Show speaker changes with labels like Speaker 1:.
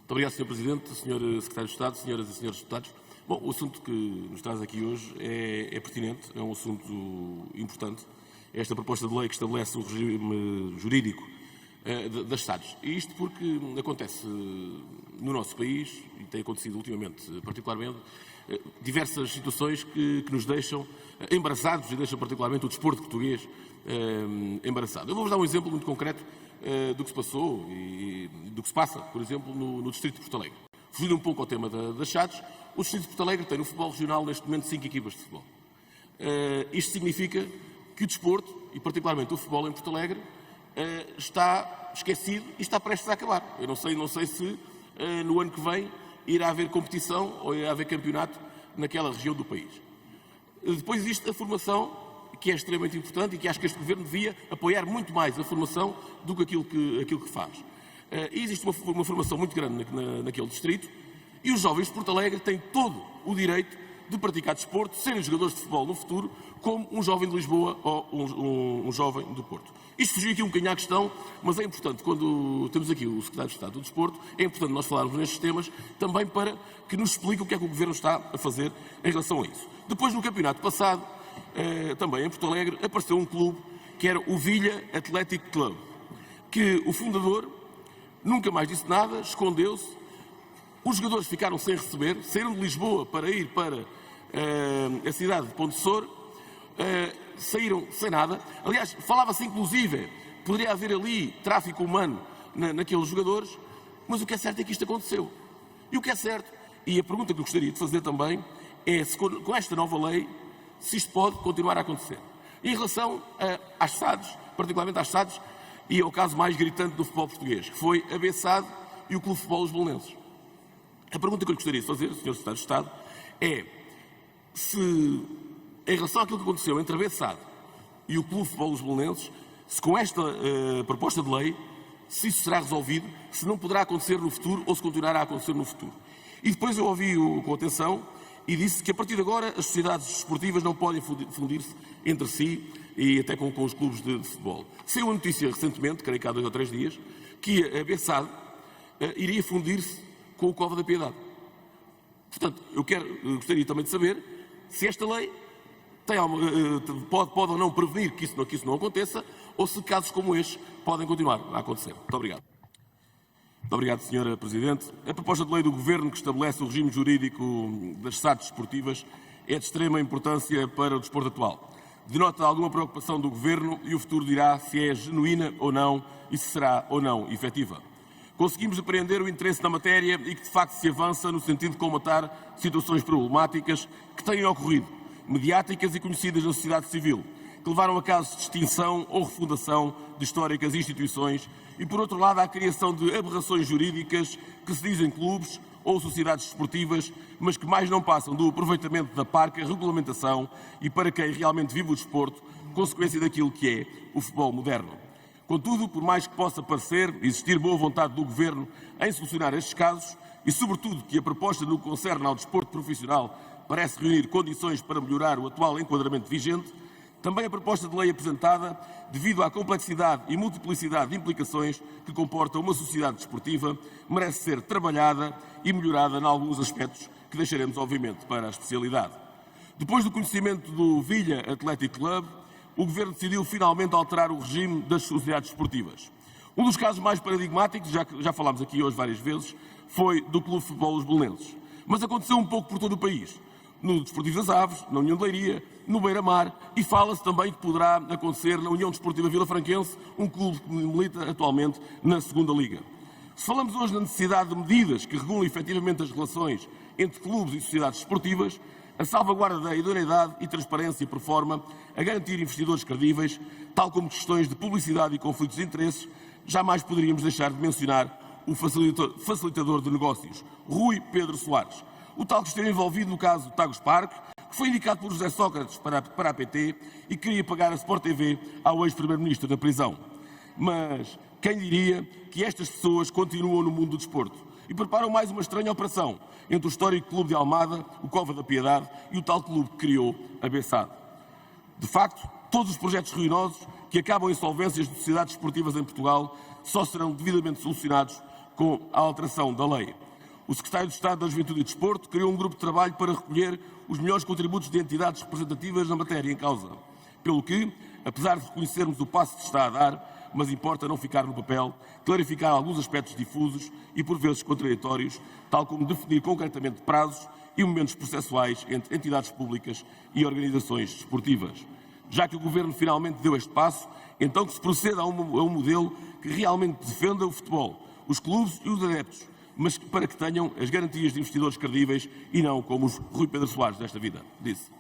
Speaker 1: Muito obrigado, Sr. Presidente, Sr. Secretário de Estado, Senhoras e Senhores Deputados. Bom, o assunto que nos traz aqui hoje é pertinente, é um assunto importante. Esta proposta de lei que estabelece o regime jurídico das SADs. E isto porque acontece no nosso país, e tem acontecido ultimamente particularmente, diversas situações que nos deixam embaraçados e deixam particularmente o desporto português embaraçado. Eu vou-vos dar um exemplo muito concreto do que se passou e do que se passa, por exemplo, no Distrito de Porto Alegre. Fugindo um pouco ao tema das SADs, o Distrito de Porto Alegre tem no futebol regional neste momento 5 equipas de futebol. Isto significa que o desporto, e particularmente o futebol em Porto Alegre, está esquecido e está prestes a acabar. Eu não sei se no ano que vem irá haver competição ou irá haver campeonato naquela região do país. Depois existe a formação, que é extremamente importante e que acho que este Governo devia apoiar muito mais a formação do que aquilo que faz. Existe uma formação muito grande naquele distrito e os jovens de Porto Alegre têm todo o direito de praticar desporto, serem jogadores de futebol no futuro, como um jovem de Lisboa ou um jovem do Porto. Isto fugiu aqui um bocadinho à questão, mas é importante, quando temos aqui o Secretário de Estado do Desporto, é importante nós falarmos nestes temas, também para que nos explique o que é que o Governo está a fazer em relação a isso. Depois, no campeonato passado, também em Porto Alegre, apareceu um clube que era o Vilha Athletic Club, que o fundador nunca mais disse nada, escondeu-se, os jogadores ficaram sem receber, saíram de Lisboa para ir para a cidade de Ponte Sor, saíram sem nada. Aliás, falava-se inclusive, poderia haver ali tráfico humano naqueles jogadores, mas o que é certo é que isto aconteceu. E o que é certo, e a pergunta que eu gostaria de fazer também, é se com esta nova lei, se isto pode continuar a acontecer. Em relação às SADs, particularmente às SADs, e ao caso mais gritante do futebol português, que foi a B-SAD e o Clube de Futebol Os Belenenses. A pergunta que eu gostaria de fazer, Sr. Secretário de Estado, é se, em relação àquilo que aconteceu entre a B-SAD e o Clube de Futebol Os Belenenses, se com esta proposta de lei, se isso será resolvido, se não poderá acontecer no futuro ou se continuará a acontecer no futuro. E depois eu ouvi-o com atenção e disse que a partir de agora as sociedades esportivas não podem fundir-se entre si e até com os clubes de futebol. Saiu uma notícia recentemente, creio que há 2 ou 3 dias, que a B-SAD iria fundir-se com o Cova da Piedade. Portanto, eu gostaria também de saber se esta lei pode ou não prevenir que isso não aconteça, ou se casos como este podem continuar a acontecer. Muito obrigado. Muito obrigado, Sra. Presidente. A proposta de lei do Governo que estabelece o regime jurídico das SADs desportivas é de extrema importância para o desporto atual. Denota alguma preocupação do Governo e o futuro dirá se é genuína ou não e se será ou não efetiva. Conseguimos apreender o interesse na matéria e que, de facto, se avança no sentido de colmatar situações problemáticas que têm ocorrido, mediáticas e conhecidas na sociedade civil, que levaram a casos de extinção ou refundação de históricas instituições e, por outro lado, à criação de aberrações jurídicas que se dizem clubes ou sociedades desportivas, mas que mais não passam do aproveitamento da parca regulamentação e, para quem realmente vive o desporto, consequência daquilo que é o futebol moderno. Contudo, por mais que possa parecer existir boa vontade do Governo em solucionar estes casos e, sobretudo, que a proposta no que concerne ao desporto profissional parece reunir condições para melhorar o atual enquadramento vigente, também a proposta de lei apresentada, devido à complexidade e multiplicidade de implicações que comporta uma sociedade desportiva, merece ser trabalhada e melhorada em alguns aspectos que deixaremos, obviamente, para a especialidade. Depois do conhecimento do Vilha Athletic Club, o Governo decidiu finalmente alterar o regime das sociedades desportivas. Um dos casos mais paradigmáticos, já falámos aqui hoje várias vezes, foi do Clube de Futebol Os Belenenses. Mas aconteceu um pouco por todo o país. No Desportivo das Aves, na União de Leiria, no Beira-Mar, e fala-se também que poderá acontecer na União Desportiva Vila Franquense, um clube que milita atualmente na 2ª Liga. Se falamos hoje na necessidade de medidas que regulem efetivamente as relações entre clubes e sociedades desportivas, a salvaguarda da idoneidade e transparência por forma a garantir investidores credíveis, tal como questões de publicidade e conflitos de interesses, jamais poderíamos deixar de mencionar o facilitador de negócios, Rui Pedro Soares, o tal que esteve envolvido no caso do Tagus Parque, que foi indicado por José Sócrates para a PT e queria pagar a Sport TV ao ex-primeiro-ministro na prisão. Mas quem diria que estas pessoas continuam no mundo do desporto e preparam mais uma estranha operação entre o histórico clube de Almada, o Cova da Piedade e o tal clube que criou a B-SAD. De facto, todos os projetos ruinosos que acabam em insolvências de sociedades desportivas em Portugal só serão devidamente solucionados com a alteração da lei. O Secretário de Estado da Juventude e Desporto criou um grupo de trabalho para recolher os melhores contributos de entidades representativas na matéria em causa. Pelo que, apesar de reconhecermos o passo que se está a dar, mas importa não ficar no papel, clarificar alguns aspectos difusos e por vezes contraditórios, tal como definir concretamente prazos e momentos processuais entre entidades públicas e organizações desportivas. Já que o Governo finalmente deu este passo, então que se proceda a um modelo que realmente defenda o futebol, os clubes e os adeptos, mas para que tenham as garantias de investidores credíveis e não como os Rui Pedro Soares desta vida disse.